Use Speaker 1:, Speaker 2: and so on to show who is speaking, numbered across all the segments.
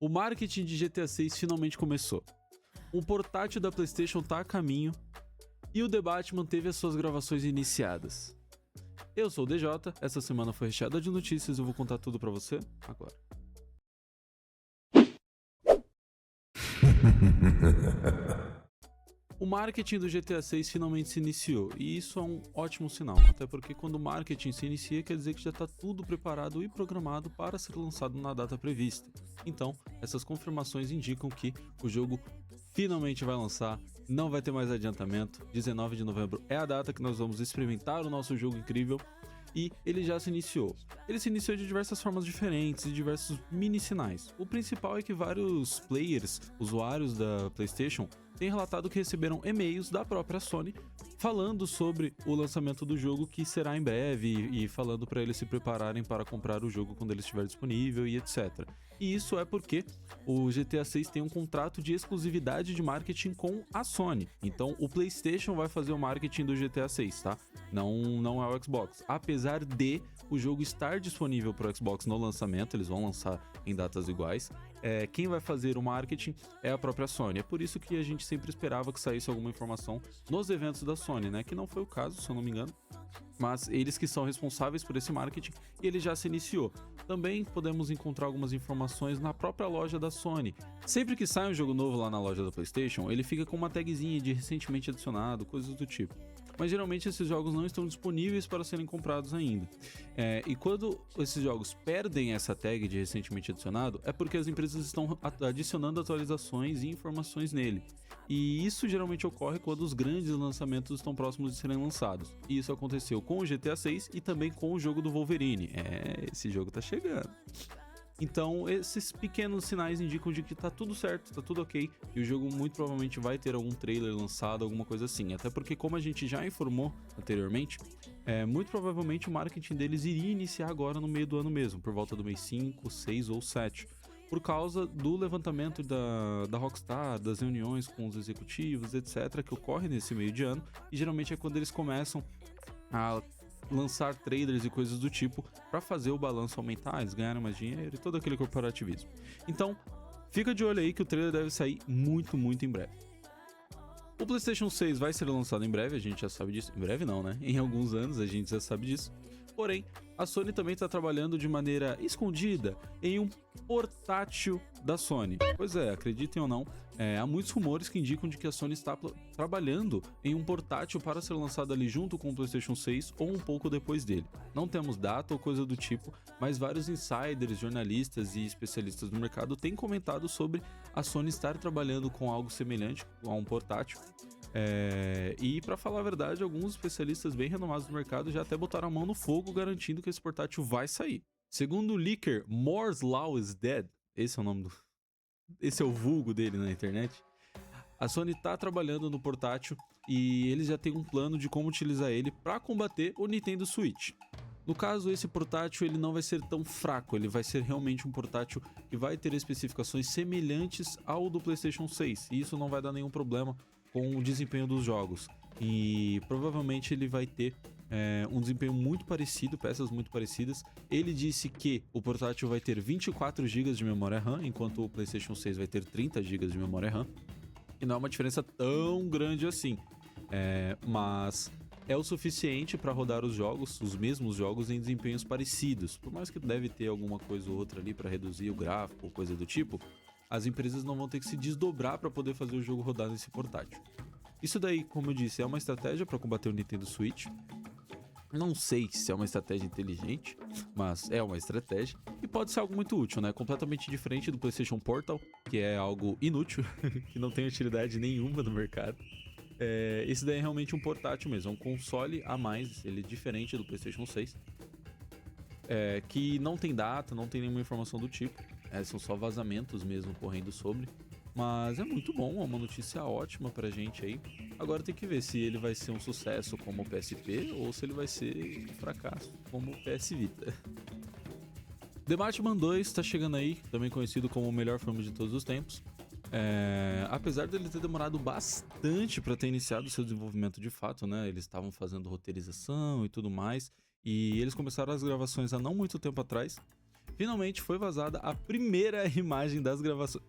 Speaker 1: O marketing de GTA 6 finalmente começou. Um portátil da PlayStation tá a caminho e o The Batman teve as suas gravações iniciadas. Eu sou o DJ, essa semana foi recheada de notícias e eu vou contar tudo pra você agora. O marketing do GTA 6 finalmente se iniciou, e isso é um ótimo sinal, até porque quando o marketing se inicia quer dizer que já está tudo preparado e programado para ser lançado na data prevista. Então, essas confirmações indicam que o jogo finalmente vai lançar, não vai ter mais adiantamento, 19 de novembro é a data que nós vamos experimentar o nosso jogo incrível, e ele já se iniciou. Ele se iniciou de diversas formas diferentes e diversos mini sinais. O principal é que vários players, usuários da PlayStation, têm relatado que receberam e-mails da própria Sony falando sobre o lançamento do jogo, que será em breve, e falando para eles se prepararem para comprar o jogo quando ele estiver disponível e etc. E isso é porque o GTA 6 tem um contrato de exclusividade de marketing com a Sony. Então o PlayStation vai fazer o marketing do GTA 6, tá? Não é o Xbox. Apesar de o jogo estar disponível para o Xbox no lançamento, eles vão lançar em datas iguais. Quem vai fazer o marketing é a própria Sony. É por isso que a gente sempre esperava que saísse alguma informação nos eventos da Sony, né? Que não foi o caso, se eu não me engano. Mas eles que são responsáveis por esse marketing, e ele já se iniciou. Também podemos encontrar algumas informações na própria loja da Sony. Sempre que sai um jogo novo lá na loja da PlayStation, ele fica com uma tagzinha de recentemente adicionado, coisas do tipo. Mas geralmente esses jogos não estão disponíveis para serem comprados ainda. E quando esses jogos perdem essa tag de recentemente adicionado, é porque as empresas estão adicionando atualizações e informações nele. E isso geralmente ocorre quando os grandes lançamentos estão próximos de serem lançados. E isso aconteceu com o GTA 6 e também com o jogo do Wolverine. Esse jogo tá chegando. Então esses pequenos sinais indicam de que tá tudo certo, tá tudo ok, e o jogo muito provavelmente vai ter algum trailer lançado, alguma coisa assim. Até porque, como a gente já informou anteriormente, muito provavelmente o marketing deles iria iniciar agora no meio do ano mesmo, por volta do mês 5, 6 ou 7. Por causa do levantamento da Rockstar, das reuniões com os executivos, etc., que ocorre nesse meio de ano, e geralmente é quando eles começam a lançar trailers e coisas do tipo para fazer o balanço aumentar, eles ganharem mais dinheiro e todo aquele corporativismo. Então, fica de olho aí que o trailer deve sair muito em breve. O PlayStation 6 vai ser lançado em breve, a gente já sabe disso. Em breve não, né? Em alguns anos a gente já sabe disso. Porém, a Sony também está trabalhando de maneira escondida em um portátil da Sony. Pois é, acreditem ou não, há muitos rumores que indicam de que a Sony está trabalhando em um portátil para ser lançado ali junto com o PlayStation 6 ou um pouco depois dele. Não temos data ou coisa do tipo, mas vários insiders, jornalistas e especialistas do mercado têm comentado sobre a Sony estar trabalhando com algo semelhante a um portátil. E para falar a verdade, alguns especialistas bem renomados do mercado já até botaram a mão no fogo garantindo que esse portátil vai sair. Segundo o leaker Moore's Law is Dead, esse é o vulgo dele na internet, a Sony está trabalhando no portátil e eles já têm um plano de como utilizar ele para combater o Nintendo Switch. No caso, esse portátil ele não vai ser tão fraco, ele vai ser realmente um portátil que vai ter especificações semelhantes ao do PlayStation 6, e isso não vai dar nenhum problema com o desempenho dos jogos. E provavelmente ele vai ter um desempenho muito parecido, peças muito parecidas. Ele disse que o portátil vai ter 24 GB de memória RAM, enquanto o PlayStation 6 vai ter 30 GB de memória RAM. E não é uma diferença tão grande assim, mas é o suficiente para rodar os mesmos jogos em desempenhos parecidos. Por mais que deve ter alguma coisa ou outra ali para reduzir o gráfico ou coisa do tipo, as empresas não vão ter que se desdobrar para poder fazer o jogo rodar nesse portátil. Isso daí, como eu disse, é uma estratégia para combater o Nintendo Switch. Não sei se é uma estratégia inteligente, mas é uma estratégia e pode ser algo muito útil, né? Completamente diferente do PlayStation Portal, que é algo inútil, que não tem utilidade nenhuma no mercado. Esse daí é realmente um portátil mesmo, é um console a mais, ele é diferente do PlayStation 6, que não tem data, não tem nenhuma informação do tipo, são só vazamentos mesmo correndo sobre. Mas é muito bom, é uma notícia ótima pra gente aí. Agora tem que ver se ele vai ser um sucesso como o PSP ou se ele vai ser um fracasso como o PS Vita. The Batman 2 tá chegando aí, também conhecido como o melhor filme de todos os tempos. Apesar dele ter demorado bastante para ter iniciado seu desenvolvimento de fato, né? Eles estavam fazendo roteirização e tudo mais, e eles começaram as gravações há não muito tempo atrás. finalmente foi vazada a primeira imagem das gravações.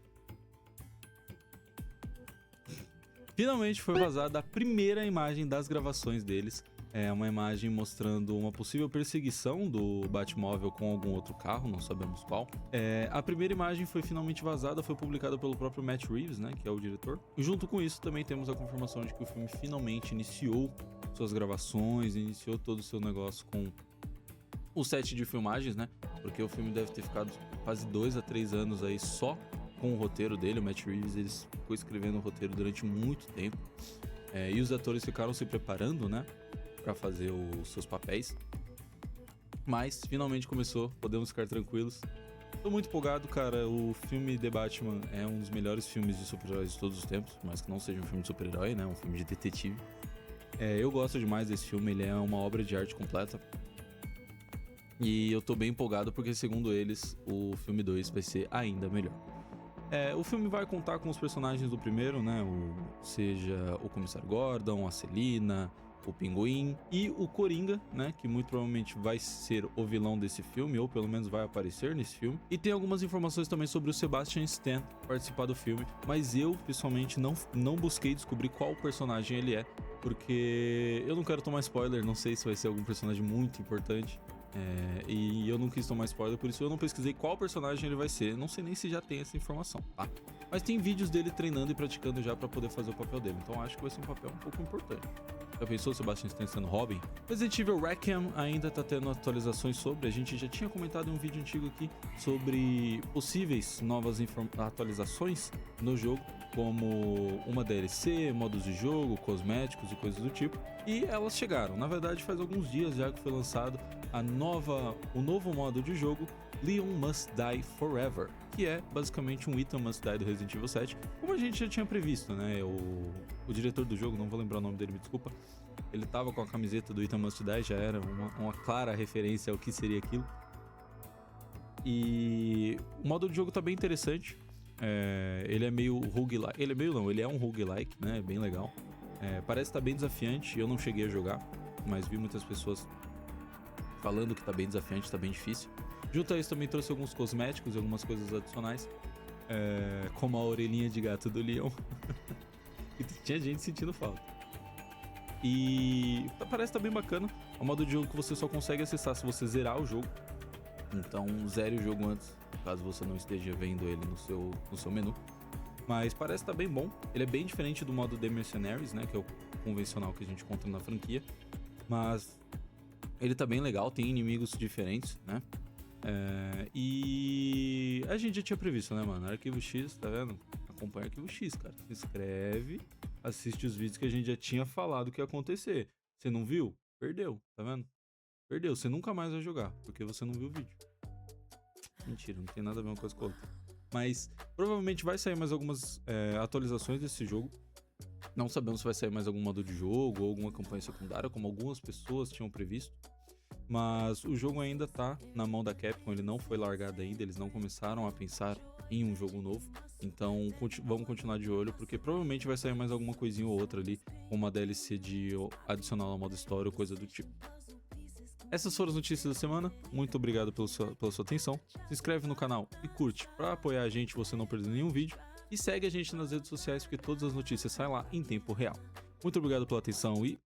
Speaker 1: Finalmente foi vazada a primeira imagem das gravações deles. É uma imagem mostrando uma possível perseguição do Batmóvel com algum outro carro, não sabemos qual. A primeira imagem foi finalmente vazada, foi publicada pelo próprio Matt Reeves, né, que é o diretor. E junto com isso também temos a confirmação de que o filme finalmente iniciou suas gravações, iniciou todo o seu negócio com o set de filmagens, né? Porque o filme deve ter ficado quase 2 a 3 anos aí só com o roteiro dele. O Matt Reeves ele ficou escrevendo o roteiro durante muito tempo. E os atores ficaram se preparando, né, pra fazer os seus papéis. Mas finalmente começou, podemos ficar tranquilos. Tô muito empolgado, cara. O filme The Batman é um dos melhores filmes de super-heróis de todos os tempos, mas que não seja um filme de super-herói, né? Um filme de detetive. Eu gosto demais desse filme, ele é uma obra de arte completa. E eu tô bem empolgado porque, segundo eles, o filme 2 vai ser ainda melhor. O filme vai contar com os personagens do primeiro, né? Seja o Comissário Gordon, a Selina, o Pinguim e o Coringa, né? Que muito provavelmente vai ser o vilão desse filme, ou pelo menos vai aparecer nesse filme. E tem algumas informações também sobre o Sebastian Stan participar do filme, mas eu, pessoalmente, não busquei descobrir qual personagem ele é, porque eu não quero tomar spoiler, não sei se vai ser algum personagem muito importante. E eu não quis tomar spoiler, por isso eu não pesquisei qual personagem ele vai ser. Não sei nem se já tem essa informação, tá? Mas tem vídeos dele treinando e praticando já pra poder fazer o papel dele, então acho que vai ser um papel um pouco importante. Já pensou o Sebastian Stan sendo Robin? Resident Evil Requiem ainda tá tendo atualizações sobre. A gente já tinha comentado em um vídeo antigo aqui sobre possíveis novas atualizações no jogo, como uma DLC, modos de jogo, cosméticos e coisas do tipo. E elas chegaram. Na verdade, faz alguns dias já que foi lançado o novo modo de jogo, Leon Must Die Forever, que é basicamente um Ethan Must Die do Resident Evil 7, como a gente já tinha previsto, né? O diretor do jogo, não vou lembrar o nome dele, me desculpa, ele tava com a camiseta do Ethan Must Die, já era uma clara referência ao que seria aquilo. E o modo de jogo tá bem interessante. Ele é meio roguelike, ele é um roguelike, né? Bem legal. Parece estar bem desafiante, eu não cheguei a jogar, mas vi muitas pessoas falando que tá bem desafiante, tá bem difícil. Junto a isso também trouxe alguns cosméticos e algumas coisas adicionais, como a orelhinha de gato do Leon. E tinha gente sentindo falta. E parece tá bem bacana. É um modo de jogo que você só consegue acessar se você zerar o jogo. Então zere o jogo antes, caso você não esteja vendo ele no seu menu. Mas parece tá bem bom. Ele é bem diferente do modo The Mercenaries, né, que é o convencional que a gente encontra na franquia. Mas ele tá bem legal, tem inimigos diferentes, né? E a gente já tinha previsto, né, mano? Arquivo X, tá vendo? Acompanha Arquivo X, cara. Se inscreve, assiste os vídeos que a gente já tinha falado que ia acontecer. Você não viu? Perdeu, tá vendo? Perdeu, você nunca mais vai jogar, porque você não viu o vídeo. Mentira, não tem nada a ver uma coisa com a outra. Mas provavelmente vai sair mais algumas atualizações desse jogo. Não sabemos se vai sair mais algum modo de jogo ou alguma campanha secundária, como algumas pessoas tinham previsto. Mas o jogo ainda tá na mão da Capcom, ele não foi largado ainda, eles não começaram a pensar em um jogo novo. Então vamos continuar de olho, porque provavelmente vai sair mais alguma coisinha ou outra ali, como uma DLC de adicional ao modo história ou coisa do tipo. Essas foram as notícias da semana, muito obrigado pela sua atenção. Se inscreve no canal e curte para apoiar a gente e você não perder nenhum vídeo. E segue a gente nas redes sociais, porque todas as notícias saem lá em tempo real. Muito obrigado pela atenção e